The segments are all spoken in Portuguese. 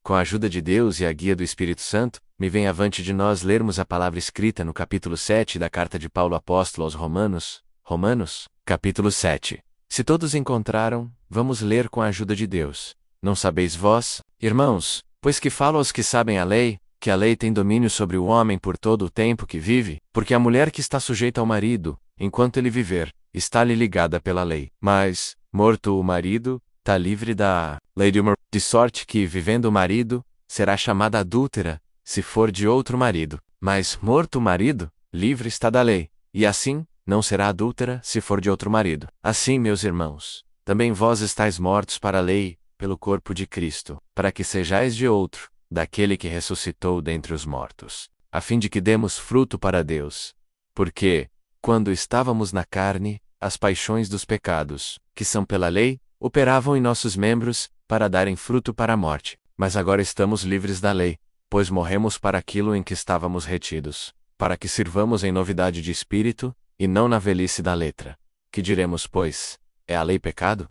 com a ajuda de Deus e a guia do Espírito Santo, me vem avante de nós lermos a palavra escrita no capítulo 7 da carta de Paulo apóstolo aos Romanos, capítulo 7. Se todos encontraram, vamos ler com a ajuda de Deus. Não sabeis vós, irmãos, pois que falo aos que sabem a lei, que a lei tem domínio sobre o homem por todo o tempo que vive, porque a mulher que está sujeita ao marido, enquanto ele viver, está-lhe ligada pela lei. Mas, morto o marido, está livre da lei de sorte que, vivendo o marido, será chamada adúltera, se for de outro marido. Mas, morto o marido, livre está da lei, e assim, não será adúltera, se for de outro marido. Assim, meus irmãos, também vós estáis mortos para a lei, pelo corpo de Cristo, para que sejais de outro, daquele que ressuscitou dentre os mortos, a fim de que demos fruto para Deus. Porque, quando estávamos na carne, as paixões dos pecados, que são pela lei, operavam em nossos membros, para darem fruto para a morte. Mas agora estamos livres da lei, pois morremos para aquilo em que estávamos retidos, para que sirvamos em novidade de espírito, e não na velhice da letra. Que diremos, pois? É a lei pecado?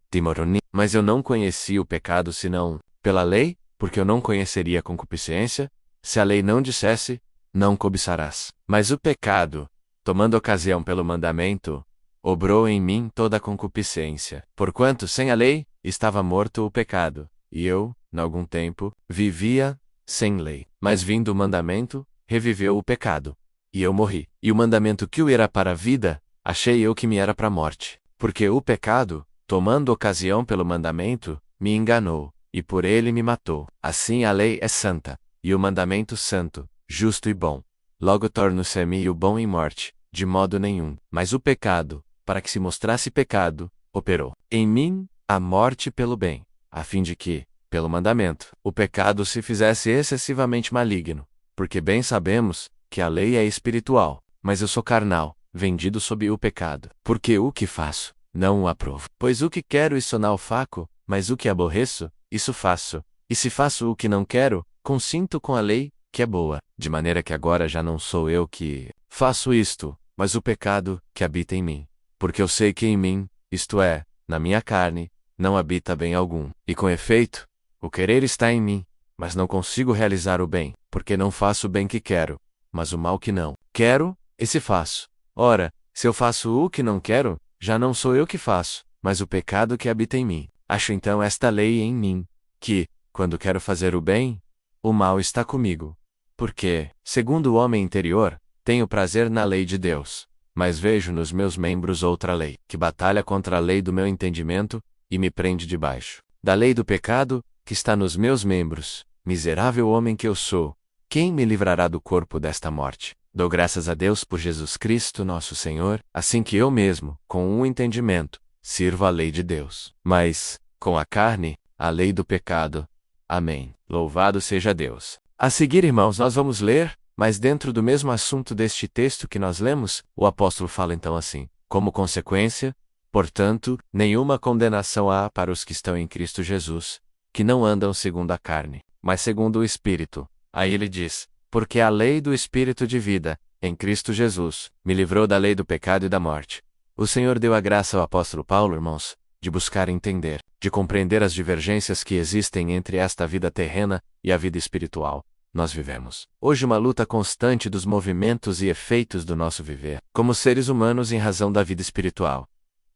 Mas eu não conheci o pecado senão pela lei, porque eu não conheceria a concupiscência, se a lei não dissesse, não cobiçarás. Mas o pecado, tomando ocasião pelo mandamento, obrou em mim toda a concupiscência. Porquanto sem a lei, estava morto o pecado, e eu, em algum tempo, vivia sem lei. Mas vindo o mandamento, reviveu o pecado, e eu morri. E o mandamento que o era para a vida, achei eu que me era para a morte. Porque o pecado, tomando ocasião pelo mandamento, me enganou, e por ele me matou. Assim a lei é santa, e o mandamento santo, justo e bom. Logo torno-se-me o bom em morte, de modo nenhum. Mas o pecado, para que se mostrasse pecado, operou em mim a morte pelo bem, a fim de que, pelo mandamento, o pecado se fizesse excessivamente maligno. Porque bem sabemos que a lei é espiritual, mas eu sou carnal, vendido sob o pecado. Porque o que faço, não o aprovo. Pois o que quero isso não faço, mas o que aborreço, isso faço. E se faço o que não quero, consinto com a lei, que é boa. De maneira que agora já não sou eu que faço isto, mas o pecado que habita em mim. Porque eu sei que em mim, isto é, na minha carne, não habita bem algum. E com efeito, o querer está em mim, mas não consigo realizar o bem, porque não faço o bem que quero, mas o mal que não quero, esse faço. Ora, se eu faço o que não quero, já não sou eu que faço, mas o pecado que habita em mim. Acho então esta lei em mim, que, quando quero fazer o bem, o mal está comigo. Porque, segundo o homem interior, tenho prazer na lei de Deus, mas vejo nos meus membros outra lei, que batalha contra a lei do meu entendimento, e me prende debaixo da lei do pecado, que está nos meus membros. Miserável homem que eu sou, quem me livrará do corpo desta morte? Dou graças a Deus por Jesus Cristo nosso Senhor, assim que eu mesmo, com um entendimento, sirvo a lei de Deus. Mas, com a carne, a lei do pecado. Amém. Louvado seja Deus. A seguir, irmãos, nós vamos ler, mas dentro do mesmo assunto deste texto que nós lemos, o apóstolo fala então assim: como consequência, portanto, nenhuma condenação há para os que estão em Cristo Jesus, que não andam segundo a carne, mas segundo o Espírito. Aí ele diz: porque a lei do Espírito de vida, em Cristo Jesus, me livrou da lei do pecado e da morte. O Senhor deu a graça ao apóstolo Paulo, irmãos, de buscar entender, de compreender as divergências que existem entre esta vida terrena e a vida espiritual. Nós vivemos hoje uma luta constante dos movimentos e efeitos do nosso viver, como seres humanos em razão da vida espiritual.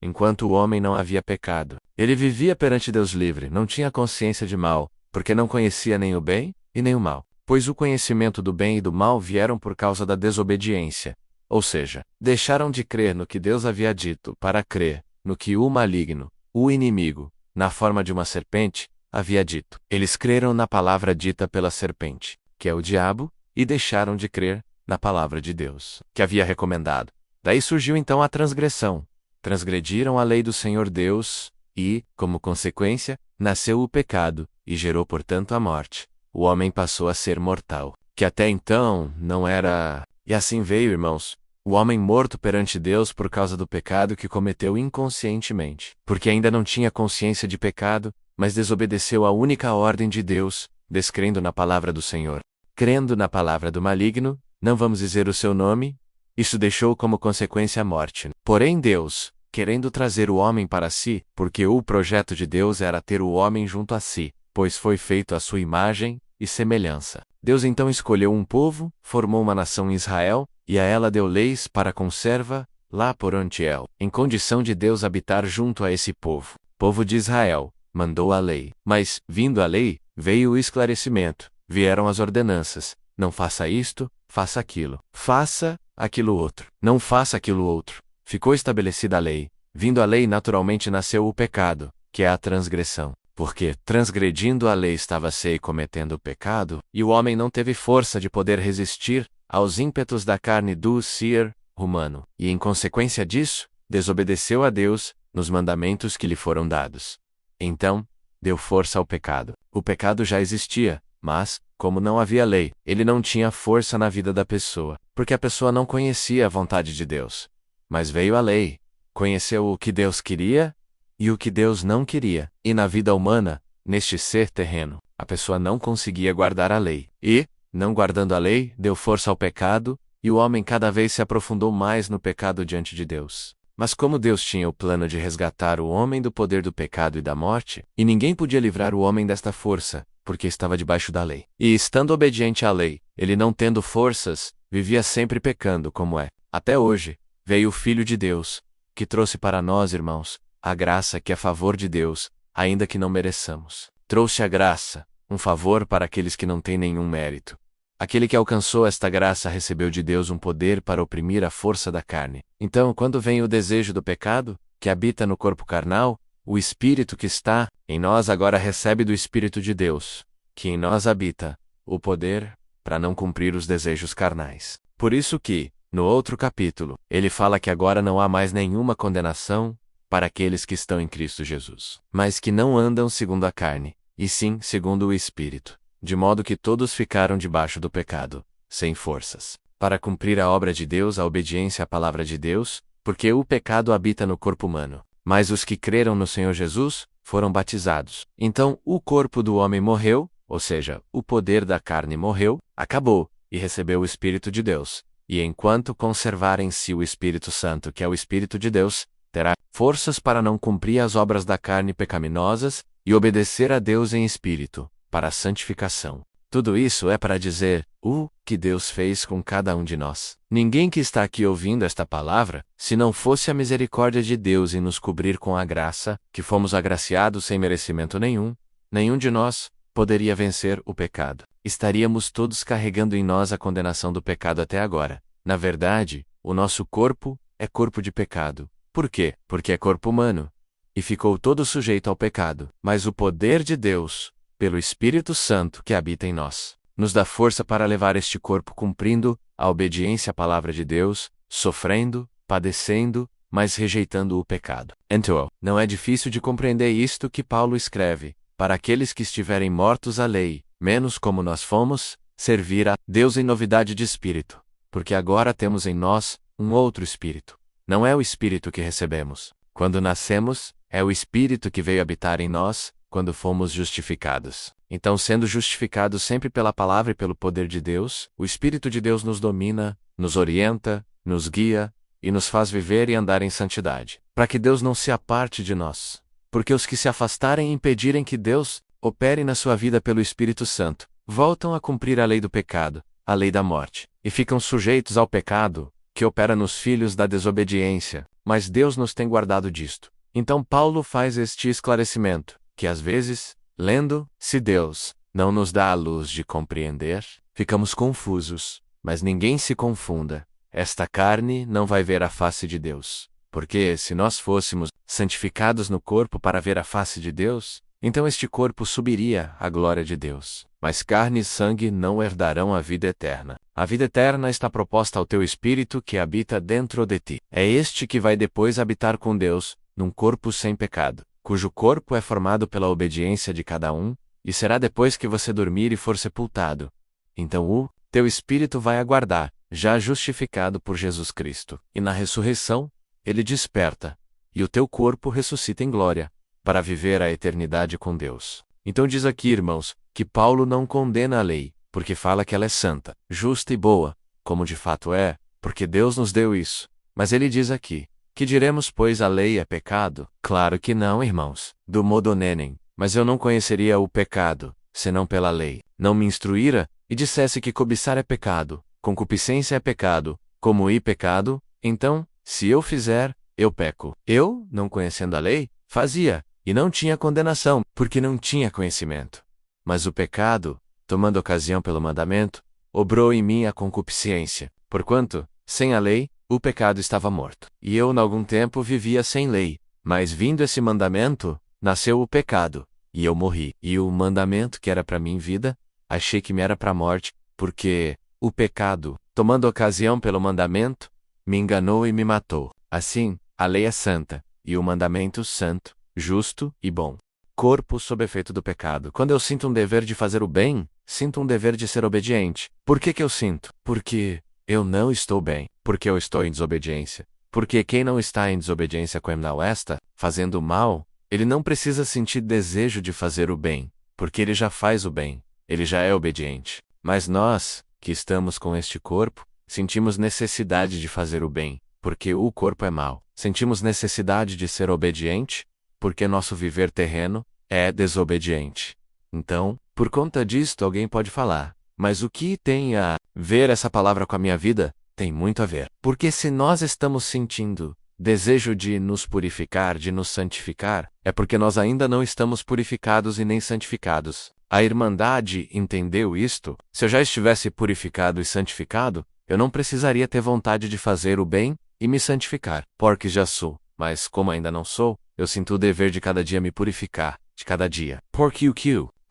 Enquanto o homem não havia pecado, ele vivia perante Deus livre, não tinha consciência de mal, porque não conhecia nem o bem e nem o mal. Pois o conhecimento do bem e do mal vieram por causa da desobediência, ou seja, deixaram de crer no que Deus havia dito para crer no que o maligno, o inimigo, na forma de uma serpente, havia dito. Eles creram na palavra dita pela serpente, que é o diabo, e deixaram de crer na palavra de Deus, que havia recomendado. Daí surgiu então a transgressão. Transgrediram a lei do Senhor Deus, e, como consequência, nasceu o pecado, e gerou portanto a morte. O homem passou a ser mortal, que até então não era. E assim veio, irmãos, o homem morto perante Deus por causa do pecado que cometeu inconscientemente, porque ainda não tinha consciência de pecado, mas desobedeceu à única ordem de Deus, descrendo na palavra do Senhor. Crendo na palavra do maligno, não vamos dizer o seu nome, isso deixou como consequência a morte. Porém Deus, querendo trazer o homem para si, porque o projeto de Deus era ter o homem junto a si, pois foi feito à sua imagem, e semelhança. Deus então escolheu um povo, formou uma nação em Israel, e a ela deu leis para conserva, lá por Ontiel, em condição de Deus habitar junto a esse povo de Israel, mandou a lei. Mas, vindo a lei, veio o esclarecimento, vieram as ordenanças, não faça isto, faça aquilo, faça aquilo outro, não faça aquilo outro. Ficou estabelecida a lei. Vindo a lei, naturalmente nasceu o pecado, que é a transgressão. Porque, transgredindo a lei, estava-se cometendo o pecado, e o homem não teve força de poder resistir aos ímpetos da carne do ser humano, e em consequência disso, desobedeceu a Deus nos mandamentos que lhe foram dados. Então, deu força ao pecado. O pecado já existia, mas, como não havia lei, ele não tinha força na vida da pessoa, porque a pessoa não conhecia a vontade de Deus. Mas veio a lei, conheceu o que Deus queria e o que Deus não queria. E na vida humana, neste ser terreno, a pessoa não conseguia guardar a lei. E, não guardando a lei, deu força ao pecado, e o homem cada vez se aprofundou mais no pecado diante de Deus. Mas como Deus tinha o plano de resgatar o homem do poder do pecado e da morte, e ninguém podia livrar o homem desta força, porque estava debaixo da lei. E estando obediente à lei, ele não tendo forças, vivia sempre pecando como é. Até hoje, veio o Filho de Deus, que trouxe para nós, irmãos, a graça que é favor de Deus, ainda que não mereçamos. Trouxe a graça, um favor para aqueles que não têm nenhum mérito. Aquele que alcançou esta graça recebeu de Deus um poder para oprimir a força da carne. Então, quando vem o desejo do pecado, que habita no corpo carnal, o Espírito que está em nós agora recebe do Espírito de Deus, que em nós habita, o poder para não cumprir os desejos carnais. Por isso que, no outro capítulo, ele fala que agora não há mais nenhuma condenação para aqueles que estão em Cristo Jesus, mas que não andam segundo a carne, e sim segundo o Espírito. De modo que todos ficaram debaixo do pecado, sem forças, para cumprir a obra de Deus, a obediência à palavra de Deus, porque o pecado habita no corpo humano. Mas os que creram no Senhor Jesus, foram batizados. Então, o corpo do homem morreu, ou seja, o poder da carne morreu, acabou, e recebeu o Espírito de Deus. E enquanto conservar em si o Espírito Santo, que é o Espírito de Deus, terá forças para não cumprir as obras da carne pecaminosas, e obedecer a Deus em espírito, para a santificação. Tudo isso é para dizer o que Deus fez com cada um de nós. Ninguém que está aqui ouvindo esta palavra, se não fosse a misericórdia de Deus em nos cobrir com a graça, que fomos agraciados sem merecimento nenhum, nenhum de nós poderia vencer o pecado. Estaríamos todos carregando em nós a condenação do pecado até agora. Na verdade, o nosso corpo é corpo de pecado. Por quê? Porque é corpo humano, e ficou todo sujeito ao pecado. Mas o poder de Deus, pelo Espírito Santo que habita em nós, nos dá força para levar este corpo cumprindo a obediência à palavra de Deus, sofrendo, padecendo, mas rejeitando o pecado. Então, não é difícil de compreender isto que Paulo escreve, para aqueles que estiverem mortos à lei, menos como nós fomos, servir a Deus em novidade de espírito, porque agora temos em nós um outro espírito. Não é o espírito que recebemos quando nascemos, é o Espírito que veio habitar em nós, quando fomos justificados. Então, sendo justificados sempre pela palavra e pelo poder de Deus, o Espírito de Deus nos domina, nos orienta, nos guia, e nos faz viver e andar em santidade, para que Deus não se aparte de nós. Porque os que se afastarem e impedirem que Deus opere na sua vida pelo Espírito Santo, voltam a cumprir a lei do pecado, a lei da morte, e ficam sujeitos ao pecado, que opera nos filhos da desobediência, mas Deus nos tem guardado disto. Então Paulo faz este esclarecimento, que às vezes, lendo, se Deus não nos dá a luz de compreender, ficamos confusos, mas ninguém se confunda, esta carne não vai ver a face de Deus, porque se nós fôssemos santificados no corpo para ver a face de Deus, então este corpo subiria à glória de Deus. Mas carne e sangue não herdarão a vida eterna. A vida eterna está proposta ao teu espírito que habita dentro de ti. É este que vai depois habitar com Deus, num corpo sem pecado, cujo corpo é formado pela obediência de cada um, e será depois que você dormir e for sepultado. Então o teu espírito vai aguardar, já justificado por Jesus Cristo. E na ressurreição, ele desperta, e o teu corpo ressuscita em glória, para viver a eternidade com Deus. Então diz aqui, irmãos, que Paulo não condena a lei, porque fala que ela é santa, justa e boa, como de fato é, porque Deus nos deu isso. Mas ele diz aqui, que diremos pois a lei é pecado? Claro que não, irmãos, do modo nenem, mas eu não conheceria o pecado, senão pela lei, não me instruíra, e dissesse que cobiçar é pecado, concupiscência é pecado, como pecado, então, se eu fizer, eu peco. Eu, não conhecendo a lei, fazia, e não tinha condenação, porque não tinha conhecimento. Mas o pecado, tomando ocasião pelo mandamento, obrou em mim a concupiscência, porquanto, sem a lei, o pecado estava morto. E eu, em algum tempo, vivia sem lei, mas vindo esse mandamento, nasceu o pecado, e eu morri. E o mandamento que era para mim vida, achei que me era para morte, porque o pecado, tomando ocasião pelo mandamento, me enganou e me matou. Assim, a lei é santa, e o mandamento santo, justo e bom. Corpo sob efeito do pecado. Quando eu sinto um dever de fazer o bem, sinto um dever de ser obediente. Por que eu sinto? Porque eu não estou bem. Porque eu estou em desobediência. Porque quem não está em desobediência com esta, fazendo o mal, ele não precisa sentir desejo de fazer o bem, porque ele já faz o bem, ele já é obediente. Mas nós, que estamos com este corpo, sentimos necessidade de fazer o bem, porque o corpo é mau. Sentimos necessidade de ser obediente, porque nosso viver terreno é desobediente. Então, por conta disto alguém pode falar, mas o que tem a ver essa palavra com a minha vida? Tem muito a ver. Porque se nós estamos sentindo desejo de nos purificar, de nos santificar, é porque nós ainda não estamos purificados e nem santificados. A Irmandade entendeu isto. Se eu já estivesse purificado e santificado, eu não precisaria ter vontade de fazer o bem e me santificar, porque já sou. Mas como ainda não sou, eu sinto o dever de cada dia me purificar, de cada dia. Porque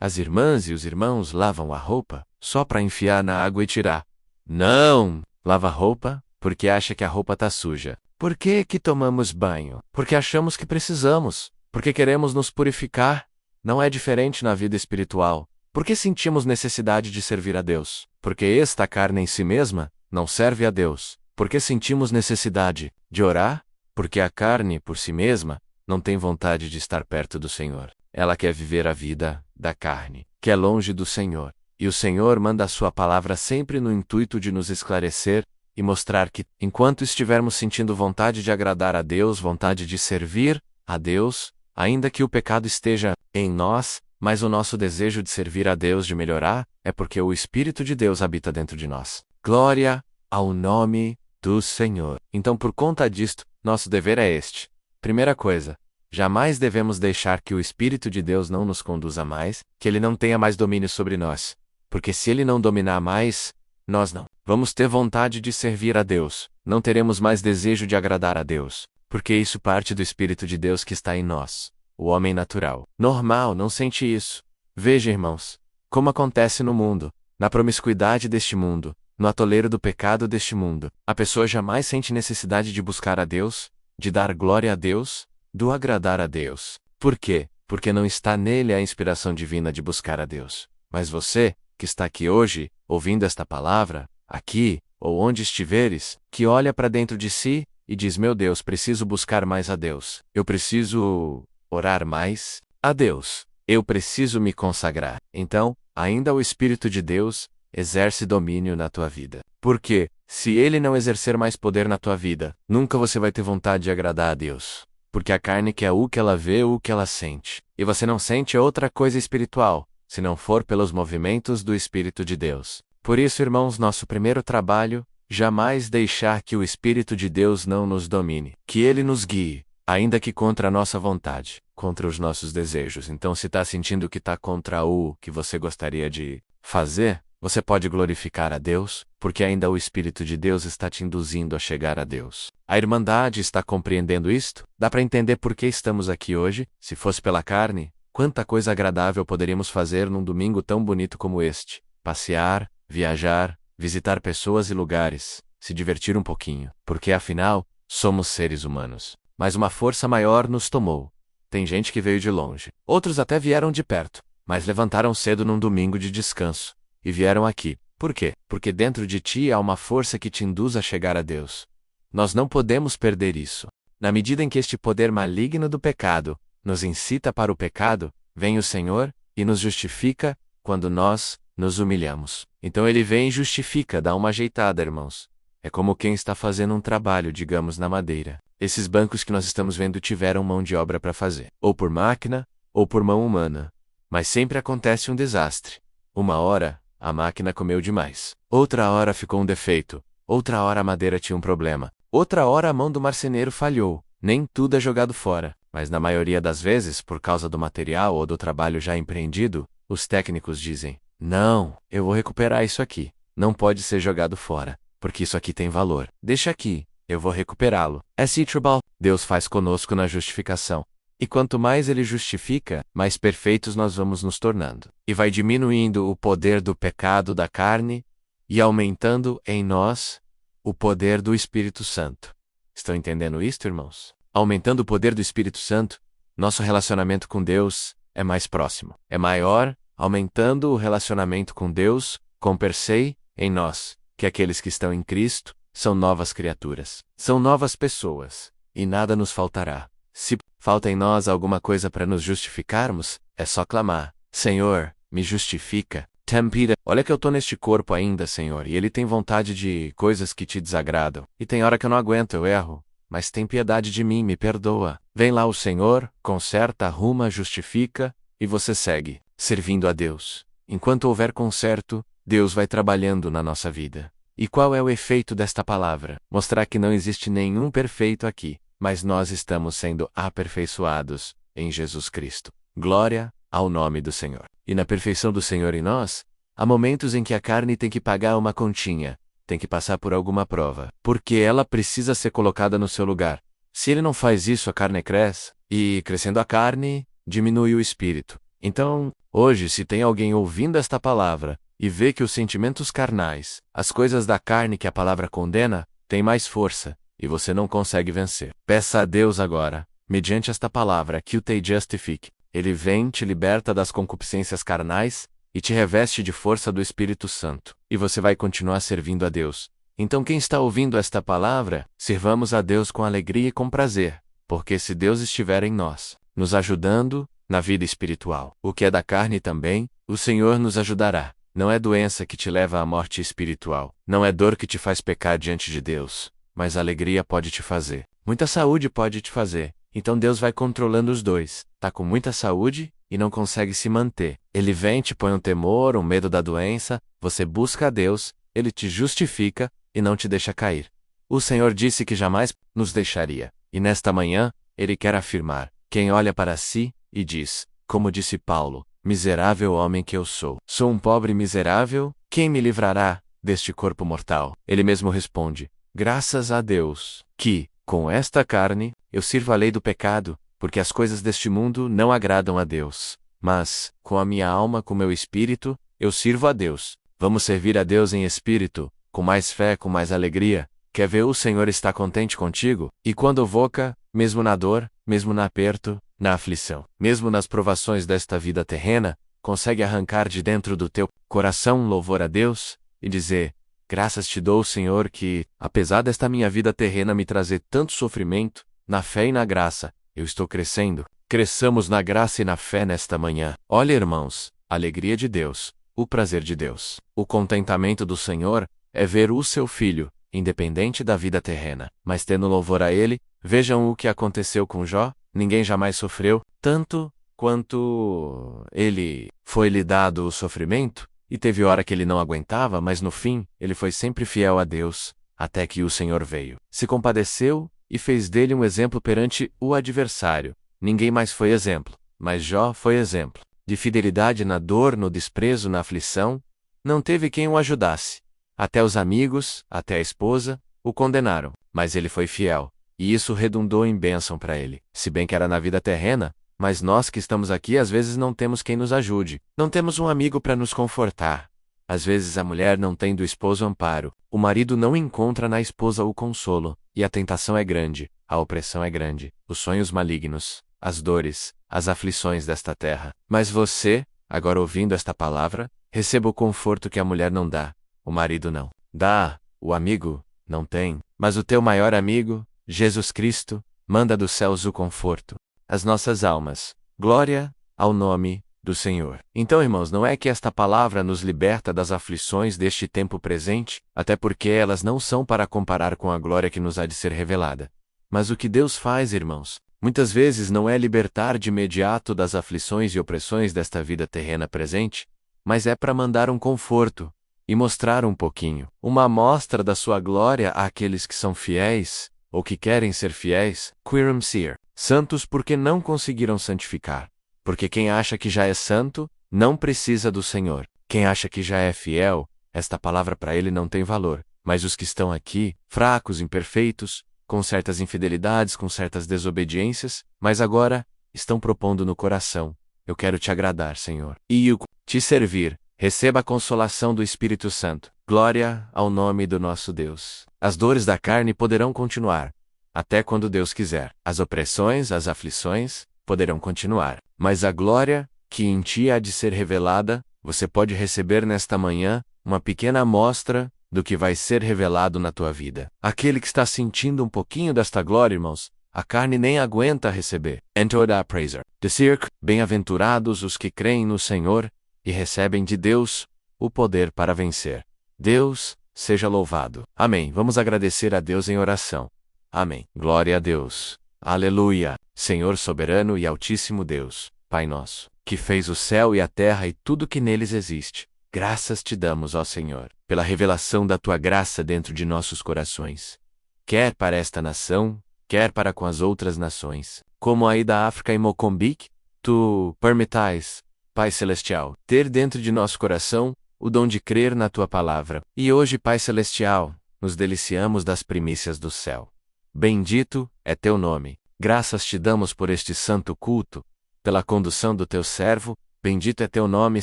as irmãs e os irmãos lavam a roupa só para enfiar na água e tirar. Não! Lava a roupa porque acha que a roupa tá suja. Por que tomamos banho? Porque achamos que precisamos. Porque queremos nos purificar. Não é diferente na vida espiritual. Porque sentimos necessidade de servir a Deus. Porque esta carne em si mesma não serve a Deus. Porque sentimos necessidade de orar. Porque a carne, por si mesma, não tem vontade de estar perto do Senhor. Ela quer viver a vida da carne, que é longe do Senhor. E o Senhor manda a sua palavra sempre no intuito de nos esclarecer e mostrar que, enquanto estivermos sentindo vontade de agradar a Deus, vontade de servir a Deus, ainda que o pecado esteja em nós, mas o nosso desejo de servir a Deus, de melhorar, é porque o Espírito de Deus habita dentro de nós. Glória ao nome do Senhor. Então, por conta disto, nosso dever é este. Primeira coisa, jamais devemos deixar que o Espírito de Deus não nos conduza mais, que ele não tenha mais domínio sobre nós. Porque se ele não dominar mais, nós não vamos ter vontade de servir a Deus, não teremos mais desejo de agradar a Deus, porque isso parte do Espírito de Deus que está em nós. O homem natural, normal, não sente isso. Veja, irmãos, como acontece no mundo, na promiscuidade deste mundo, no atoleiro do pecado deste mundo. A pessoa jamais sente necessidade de buscar a Deus, de dar glória a Deus, do agradar a Deus. Por quê? Porque não está nele a inspiração divina de buscar a Deus. Mas você, que está aqui hoje, ouvindo esta palavra, aqui, ou onde estiveres, que olha para dentro de si, e diz: meu Deus, preciso buscar mais a Deus. Eu preciso orar mais a Deus. Eu preciso me consagrar. Então, ainda o Espírito de Deus exerce domínio na tua vida. Porque, se ele não exercer mais poder na tua vida, nunca você vai ter vontade de agradar a Deus. Porque a carne quer o que ela vê ou o que ela sente. E você não sente outra coisa espiritual, se não for pelos movimentos do Espírito de Deus. Por isso, irmãos, nosso primeiro trabalho, jamais deixar que o Espírito de Deus não nos domine. Que ele nos guie, ainda que contra a nossa vontade, contra os nossos desejos. Então, se está sentindo que está contra o que você gostaria de fazer, você pode glorificar a Deus, porque ainda o Espírito de Deus está te induzindo a chegar a Deus. A Irmandade está compreendendo isto? Dá para entender por que estamos aqui hoje? Se fosse pela carne, quanta coisa agradável poderíamos fazer num domingo tão bonito como este? Passear, viajar, visitar pessoas e lugares, se divertir um pouquinho, porque afinal, somos seres humanos. Mas uma força maior nos tomou. Tem gente que veio de longe. Outros até vieram de perto, mas levantaram cedo num domingo de descanso e vieram aqui. Por quê? Porque dentro de ti há uma força que te induz a chegar a Deus. Nós não podemos perder isso. Na medida em que este poder maligno do pecado nos incita para o pecado, vem o Senhor e nos justifica quando nós nos humilhamos. Então ele vem e justifica, dá uma ajeitada, irmãos. É como quem está fazendo um trabalho, digamos, na madeira. Esses bancos que nós estamos vendo tiveram mão de obra para fazer, ou por máquina, ou por mão humana. Mas sempre acontece um desastre. Uma hora, a máquina comeu demais. Outra hora ficou um defeito. Outra hora a madeira tinha um problema. Outra hora a mão do marceneiro falhou. Nem tudo é jogado fora, mas na maioria das vezes, por causa do material ou do trabalho já empreendido, os técnicos dizem: não, eu vou recuperar isso aqui. Não pode ser jogado fora, porque isso aqui tem valor. Deixa aqui, eu vou recuperá-lo. É Citrobal. Deus faz conosco na justificação. E quanto mais Ele justifica, mais perfeitos nós vamos nos tornando. E vai diminuindo o poder do pecado da carne e aumentando em nós o poder do Espírito Santo. Estão entendendo isto, irmãos? Aumentando o poder do Espírito Santo, nosso relacionamento com Deus é mais próximo. É maior, aumentando o relacionamento com Deus, com per se, em nós, que aqueles que estão em Cristo são novas criaturas. São novas pessoas, e nada nos faltará. Se falta em nós alguma coisa para nos justificarmos, é só clamar: Senhor, me justifica. Tempira, olha que eu tô neste corpo ainda, Senhor, e ele tem vontade de coisas que te desagradam. E tem hora que eu não aguento, eu erro. Mas tem piedade de mim, me perdoa. Vem lá o Senhor, conserta, arruma, justifica, e você segue, servindo a Deus. Enquanto houver conserto, Deus vai trabalhando na nossa vida. E qual é o efeito desta palavra? Mostrar que não existe nenhum perfeito aqui, mas nós estamos sendo aperfeiçoados em Jesus Cristo. Glória ao nome do Senhor. E na perfeição do Senhor em nós, há momentos em que a carne tem que pagar uma continha, tem que passar por alguma prova, porque ela precisa ser colocada no seu lugar. Se ele não faz isso, a carne cresce, e crescendo a carne, diminui o espírito. Então, hoje, se tem alguém ouvindo esta palavra e vê que os sentimentos carnais, as coisas da carne que a palavra condena, têm mais força, e você não consegue vencer, peça a Deus agora, mediante esta palavra, que o te justifique. Ele vem, te liberta das concupiscências carnais e te reveste de força do Espírito Santo, e você vai continuar servindo a Deus. Então quem está ouvindo esta palavra, sirvamos a Deus com alegria e com prazer, porque se Deus estiver em nós, nos ajudando na vida espiritual, o que é da carne também, o Senhor nos ajudará. Não é doença que te leva à morte espiritual, não é dor que te faz pecar diante de Deus, mas alegria pode te fazer. Muita saúde pode te fazer. Então Deus vai controlando os dois. Tá com muita saúde e não consegue se manter. Ele vem, te põe um temor, um medo da doença, você busca a Deus, Ele te justifica e não te deixa cair. O Senhor disse que jamais nos deixaria. E nesta manhã, Ele quer afirmar: quem olha para si e diz, como disse Paulo, miserável homem que eu sou. Sou um pobre miserável, quem me livrará deste corpo mortal? Ele mesmo responde: graças a Deus, que, com esta carne, eu sirvo a lei do pecado, porque as coisas deste mundo não agradam a Deus. Mas, com a minha alma, com meu espírito, eu sirvo a Deus. Vamos servir a Deus em espírito, com mais fé, com mais alegria. Quer ver o Senhor está contente contigo? E quando voca, mesmo na dor, mesmo no aperto, na aflição, mesmo nas provações desta vida terrena, consegue arrancar de dentro do teu coração um louvor a Deus e dizer: graças te dou, Senhor, que, apesar desta minha vida terrena me trazer tanto sofrimento, na fé e na graça, eu estou crescendo. Cresçamos na graça e na fé nesta manhã. Olha, irmãos, a alegria de Deus, o prazer de Deus, o contentamento do Senhor é ver o seu Filho, independente da vida terrena, mas tendo louvor a Ele. Vejam o que aconteceu com Jó. Ninguém jamais sofreu tanto quanto ele. Foi-lhe dado o sofrimento, e teve hora que ele não aguentava, mas no fim, ele foi sempre fiel a Deus, até que o Senhor veio, se compadeceu e fez dele um exemplo perante o adversário. Ninguém mais foi exemplo, mas Jó foi exemplo. De fidelidade na dor, no desprezo, na aflição, não teve quem o ajudasse. Até os amigos, até a esposa, o condenaram, mas ele foi fiel, e isso redundou em bênção para ele, se bem que era na vida terrena. Mas nós que estamos aqui às vezes não temos quem nos ajude, não temos um amigo para nos confortar. Às vezes a mulher não tem do esposo amparo, o marido não encontra na esposa o consolo, e a tentação é grande, a opressão é grande, os sonhos malignos, as dores, as aflições desta terra. Mas você, agora ouvindo esta palavra, receba o conforto que a mulher não dá, o marido não dá, o amigo não tem, mas o teu maior amigo, Jesus Cristo, manda dos céus o conforto. As nossas almas. Glória ao nome do Senhor. Então, irmãos, não é que esta palavra nos liberta das aflições deste tempo presente, até porque elas não são para comparar com a glória que nos há de ser revelada. Mas o que Deus faz, irmãos, Muitas vezes não é libertar de imediato das aflições e opressões desta vida terrena presente, mas é para mandar um conforto e mostrar um pouquinho, uma amostra da sua glória àqueles que são fiéis, ou que querem ser fiéis, Quirum Seer, santos porque não conseguiram santificar. Porque quem acha que já é santo, não precisa do Senhor. Quem acha que já é fiel, esta palavra para ele não tem valor. Mas os que estão aqui, fracos, imperfeitos, com certas infidelidades, com certas desobediências, mas agora estão propondo no coração: eu quero te agradar, Senhor, e te servir. Receba a consolação do Espírito Santo. Glória ao nome do nosso Deus. As dores da carne poderão continuar, até quando Deus quiser. As opressões, as aflições, poderão continuar. Mas a glória, que em ti há de ser revelada, você pode receber nesta manhã uma pequena amostra do que vai ser revelado na tua vida. Aquele que está sentindo um pouquinho desta glória, irmãos, a carne nem aguenta receber. Enter a praiser. Dizer, bem-aventurados os que creem no Senhor e recebem de Deus o poder para vencer. Deus seja louvado. Amém. Vamos agradecer a Deus em oração. Amém. Glória a Deus. Aleluia. Senhor soberano e altíssimo Deus, Pai nosso, que fez o céu e a terra e tudo que neles existe. Graças te damos, ó Senhor, pela revelação da tua graça dentro de nossos corações. Quer para esta nação, quer para com as outras nações, como aí da África e Moçambique, tu permitais, Pai Celestial, ter dentro de nosso coração o dom de crer na tua palavra. E hoje, Pai Celestial, nos deliciamos das primícias do céu. Bendito é teu nome. Graças te damos por este santo culto, pela condução do teu servo. Bendito é teu nome,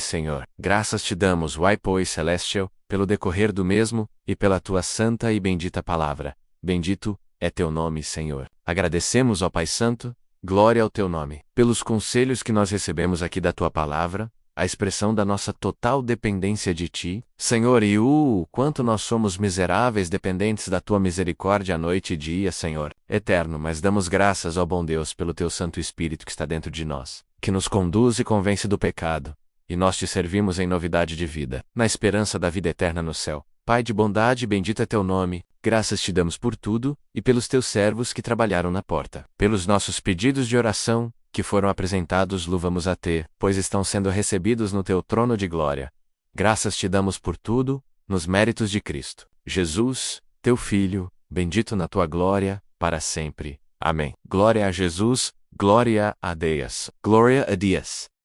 Senhor. Graças te damos, Pai Celestial, pelo decorrer do mesmo, e pela tua santa e bendita palavra. Bendito é teu nome, Senhor. Agradecemos, ó Pai Santo, glória ao teu nome, pelos conselhos que nós recebemos aqui da tua palavra, a expressão da nossa total dependência de ti, Senhor, e quanto nós somos miseráveis dependentes da tua misericórdia à noite e dia, Senhor, eterno, mas damos graças, ó bom Deus, pelo teu Santo Espírito que está dentro de nós, que nos conduz e convence do pecado, e nós te servimos em novidade de vida, na esperança da vida eterna no céu. Pai de bondade, bendito é teu nome, graças te damos por tudo, e pelos teus servos que trabalharam na porta. Pelos nossos pedidos de oração, que foram apresentados, louvamos a ti, pois estão sendo recebidos no teu trono de glória. Graças te damos por tudo, nos méritos de Cristo Jesus, teu Filho, bendito na tua glória, para sempre. Amém. Glória a Jesus, glória a Deus. Glória a Deus.